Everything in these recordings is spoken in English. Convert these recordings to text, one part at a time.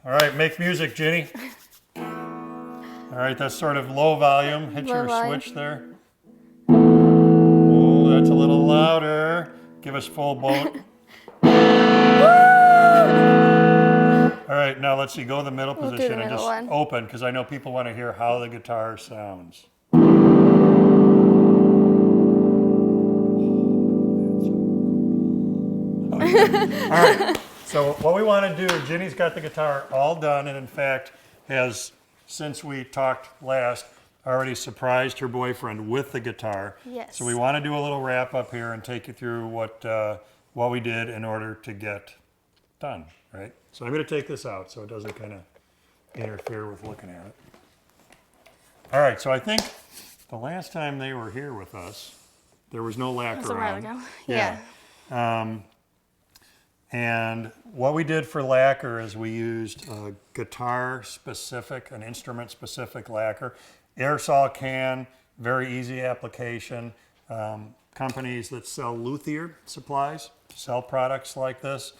All right, make music, Ginny. All right, that's sort of low volume. Hit your switch there. Oh, that's a little louder. Give us full boat. All right, now let's see. Go to the middle position and just open, because I know people want to hear how the guitar sounds. Okay. All right. So what we want to do, Ginny's got the guitar all done, and in fact has, since we talked last, already surprised her boyfriend with the guitar. Yes. So we want to do a little wrap up here and take you through what we did in order to get done, right? So I'm going to take this out so it doesn't kind of interfere with looking at it. All right, so I think the last time they were here with us, there was no lacquer on. That was a while ago. Yeah. And what we did for lacquer is we used a guitar-specific, an instrument-specific lacquer. Aerosol can, very easy application. Companies that sell luthier supplies sell products like this.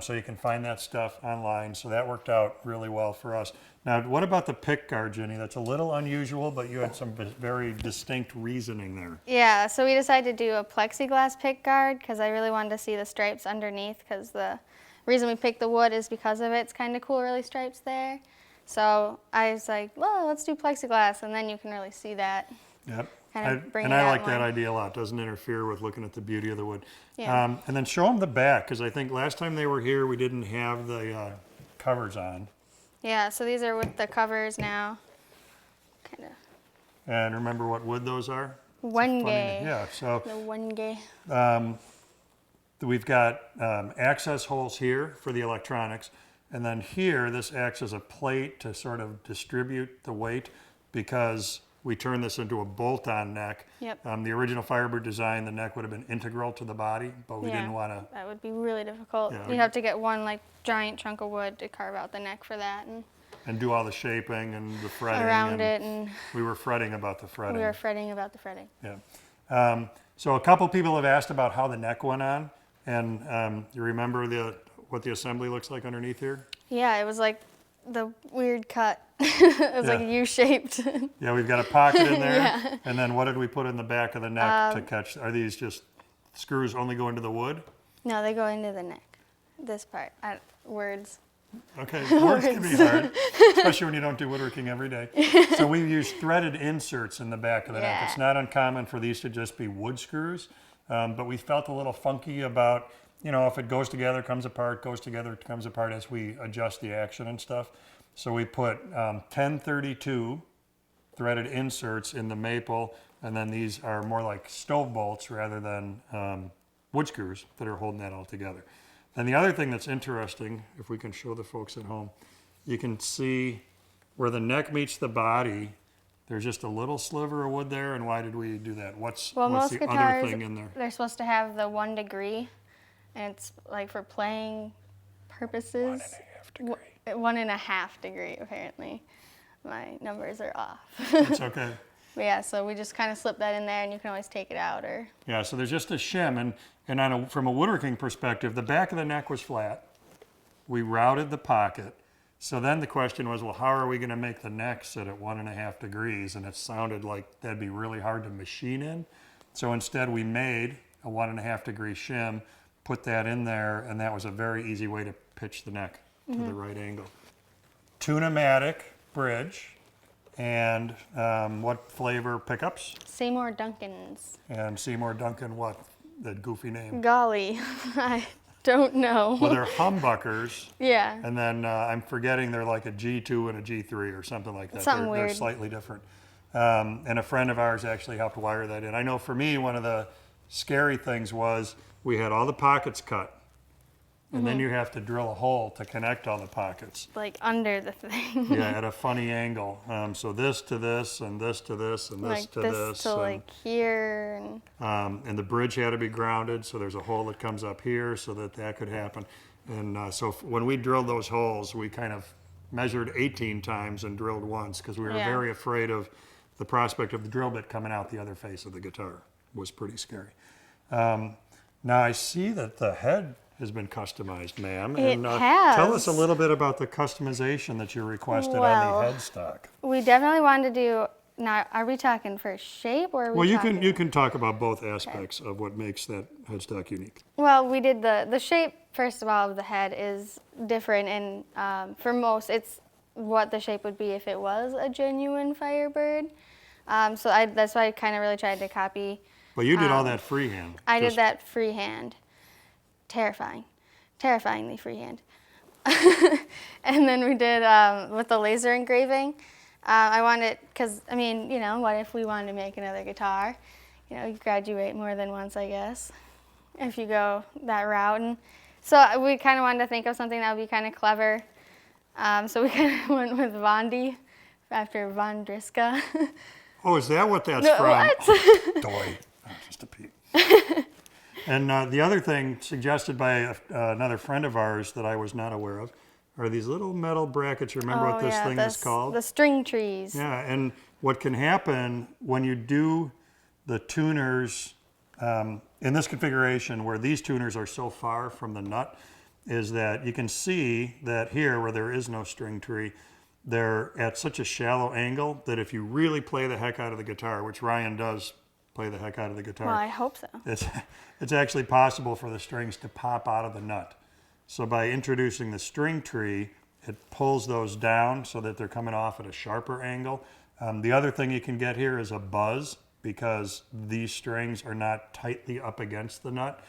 So you can find that stuff online. So that worked out really well for us. Now, what about the Pickguard, Ginny? That's a little unusual, but you had some very distinct reasoning there. Yeah, so we decided to do a plexiglass pickguard because I really wanted to see the stripes underneath, because the reason we picked the wood is because of it. It's kind of cool, really, stripes there. So I was like, well, let's do plexiglass, and then you can really see that. Yep. And I like that idea a lot. It doesn't interfere with looking at the beauty of the wood. Yeah. And then show them the back, because I think last time they were here, we didn't have the covers on. Yeah, so these are with the covers now. Kind of. And remember what wood those are? Wenge. Yeah, so The wenge. we've got access holes here for the electronics. And then here, this acts as a plate to sort of distribute the weight, because we turn this into a bolt-on neck. Yep. The original Firebird design, the neck would have been integral to the body, but we didn't want to. That would be really difficult. Yeah. You'd have to get one like giant chunk of wood to carve out the neck for that, And do all the shaping and the fretting. around it, and we were fretting about the fretting. we were fretting about the fretting. Yeah. So a couple people have asked about how the neck went on, and you remember what the assembly looks like underneath here? Yeah, it was like the weird cut. It was like U-shaped. Yeah, we've got a pocket in there. Yeah. And then what did we put in the back of the neck to catch? Are these just screws only go into the wood? No, they go into the neck. This part. Words. Okay, words can be hard, especially when you don't do woodworking every day. So we use threaded inserts in the back of the neck. It's not uncommon for these to just be wood screws, but we felt a little funky about, if it goes together, comes apart, goes together, comes apart as we adjust the action and stuff. So we put 1032 threaded inserts in the maple, and then these are more like stove bolts rather than wood screws that are holding that all together. And the other thing that's interesting, if we can show the folks at home, you can see where the neck meets the body, there's just a little sliver of wood there. And why did we do that? What's the other thing in there? They're supposed to have the 1 degree, and it's like for playing purposes. 1.5 degree. 1.5 degree, apparently. My numbers are off. It's okay. But yeah, so we just kind of slip that in there, and you can always take it out. Yeah, so there's just a shim, and from a woodworking perspective, the back of the neck was flat. We routed the pocket. So then the question was, well, how are we going to make the neck sit at 1.5 degrees? And it sounded like that'd be really hard to machine in. So instead we made a 1.5 degree shim, put that in there, and that was a very easy way to pitch the neck to the right angle. Tune-o-matic bridge. And what flavor pickups? Seymour Duncan's. And Seymour Duncan, what? That goofy name. Golly, I don't know. Well, they're humbuckers. Yeah. And then I'm forgetting they're like a G2 and a G3 or something like that. Something weird. They're slightly different. And a friend of ours actually helped wire that in. I know for me, one of the scary things was we had all the pockets cut. And then you have to drill a hole to connect all the pockets. Like under the thing. Yeah, at a funny angle. So this to this, and this to this, and this like to this. this. To like here. And the bridge had to be grounded, so there's a hole that comes up here so that could happen. And so when we drilled those holes, we kind of measured 18 times and drilled once, because we were very afraid of the prospect of the drill bit coming out the other face of the guitar. It was pretty scary. Now I see that the head has been customized, ma'am. It And has. tell us a little bit about the customization that you requested Well, on the headstock. We definitely wanted to do, now are we talking for shape or are we Well, talking? you can talk about both aspects of what makes that headstock unique. Well, we did the shape, first of all, of the head is different, and for most, it's what the shape would be if it was a genuine Firebird. So that's why I kind of really tried to copy. But you did all that freehand. I did that freehand. Terrifying. Terrifyingly freehand. And then we did with the laser engraving. I wanted, because, I mean, you know, what if we wanted to make another guitar? You know, you graduate more than once, I guess, if you go that route. And so we kind of wanted to think of something that would be kind of clever. So we kind of went with Vondi after Von Driska. Oh, is that what that's No, from? what? Oh, doy. Oh, just a peep. And the other thing suggested by another friend of ours that I was not aware of are these little metal brackets. You remember what this thing is called? The string trees. Yeah, and what can happen when you do the tuners in this configuration where these tuners are so far from the nut is that you can see that here where there is no string tree, they're at such a shallow angle that if you really play the heck out of the guitar, which Ryan does play the heck out of the guitar. Well, I hope so. It's actually possible for the strings to pop out of the nut. So by introducing the string tree, it pulls those down so that they're coming off at a sharper angle. The other thing you can get here is a buzz because these strings are not tightly up against the nut.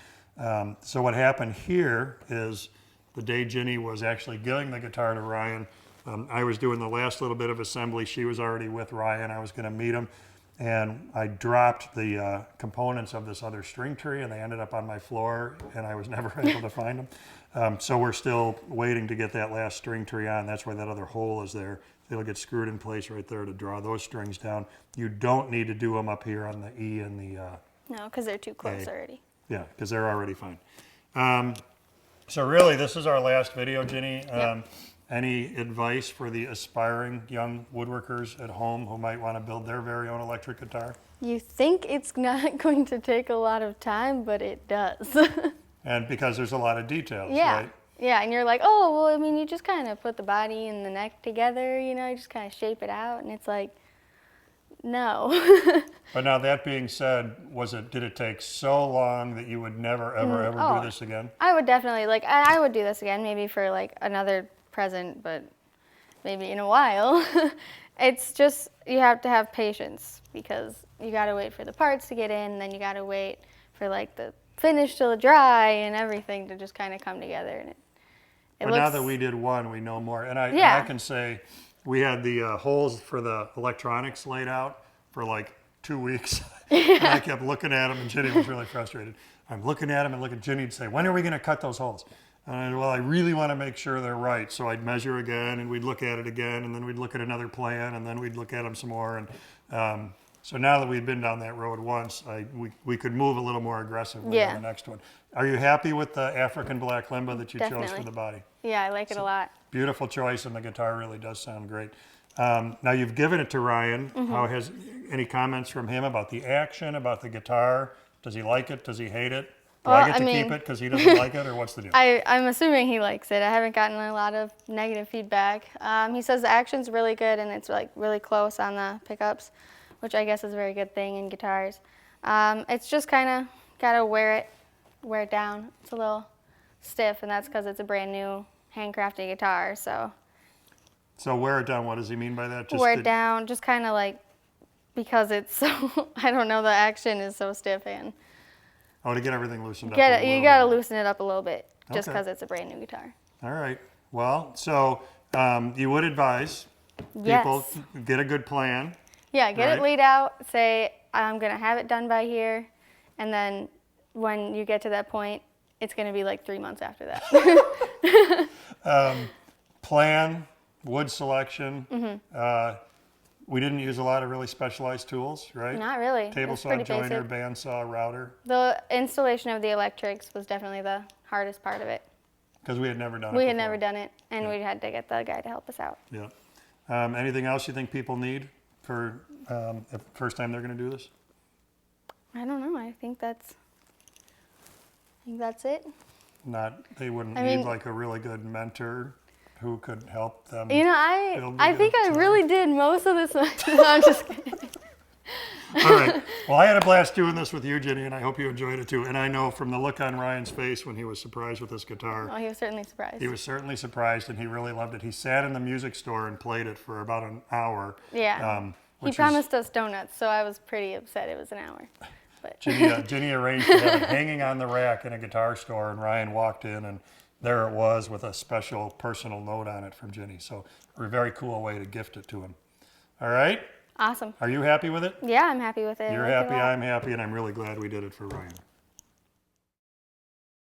So what happened here is the day Ginny was actually giving the guitar to Ryan, I was doing the last little bit of assembly. She was already with Ryan. I was going to meet him. And I dropped the components of this other string tree, and they ended up on my floor, and I was never able to find them. So we're still waiting to get that last string tree on. That's why that other hole is there. It'll get screwed in place right there to draw those strings down. You don't need to do them up here on the E and the No, because they're too close A. already. Yeah, because they're already fine. So really, this is our last video, Ginny. Yep. Any advice for the aspiring young woodworkers at home who might want to build their very own electric guitar? You think it's not going to take a lot of time, but it does. And because there's a lot of details, Yeah. right? Yeah, and you're like, oh, well, I mean, you just kind of put the body and the neck together, you know, you just kind of shape it out, and it's like, no. But now that being said, did it take so long that you would never, ever do this again? I would definitely, like, I would do this again, maybe for, like, another present, but maybe in a while. It's just, you have to have patience, because you got to wait for the parts to get in, and then you got to wait for, like, the finish to dry and everything to just kind of come together. And But now that we did one, we know more. And I can say we had the holes for the electronics laid out for like 2 weeks. And I kept looking at them, and Ginny was really frustrated. I'm looking at them and looking at Ginny and say, when are we going to cut those holes? And I said, well, I really want to make sure they're right. So I'd measure again, and we'd look at it again, and then we'd look at another plan, and then we'd look at them some more. And so now that we've been down that road once, we could move a little more aggressively on the next one. Are you happy with the African black limba that you chose for the body? Yeah, I like it a lot. Beautiful choice, and the guitar really does sound great. Now you've given it to Ryan. How has any comments from him about the action, about the guitar? Does he like it? Does he hate it? Do I get to keep it because he doesn't like it, or what's the deal? I'm assuming he likes it. I haven't gotten a lot of negative feedback. He says the action's really good and it's like really close on the pickups, which I guess is a very good thing in guitars. It's just kind of gotta wear it down. It's a little stiff, and that's because it's a brand new handcrafted guitar. So wear it down. What does he mean by that? Just wear it down, just kind of like, because it's so, I don't know, the action is so stiff, and to get everything loosened up. you gotta loosen it up a little bit, just because it's a brand new guitar. All right. Well, so you would advise people get a good plan. Yeah, get right? it laid out. Say, I'm gonna have it done by here, and then when you get to that point, it's gonna be like 3 months after that. Plan, wood selection. We didn't use a lot of really specialized tools, right? Not really. Table It's saw, pretty joiner, basic. bandsaw, router. The installation of the electrics was definitely the hardest part of it. Because we had never done it We before. had never done it, and we had to get the guy to help us out. Yeah. Anything else you think people need for the first time they're going to do this? I don't know. I think that's it. they wouldn't I need mean- like a really good mentor who could help them. You know, build a I good think I guitar. really did most of this. No, I'm just kidding. All right. Well, I had a blast doing this with you, Ginny, and I hope you enjoyed it too. And I know from the look on Ryan's face when he was surprised with this guitar, Oh, he was certainly surprised. he was certainly surprised, and he really loved it. He sat in the music store and played it for about an hour. Yeah. He which is- promised us donuts, so I was pretty upset it was an hour. But Ginny arranged to have it hanging on the rack in a guitar store, and Ryan walked in, and there it was with a special personal note on it from Ginny. So a very cool way to gift it to him. All right? awesome. Are you happy with it? Yeah, I'm happy with it. I You're like it a happy, lot. I'm happy, and I'm really glad we did it for Ryan.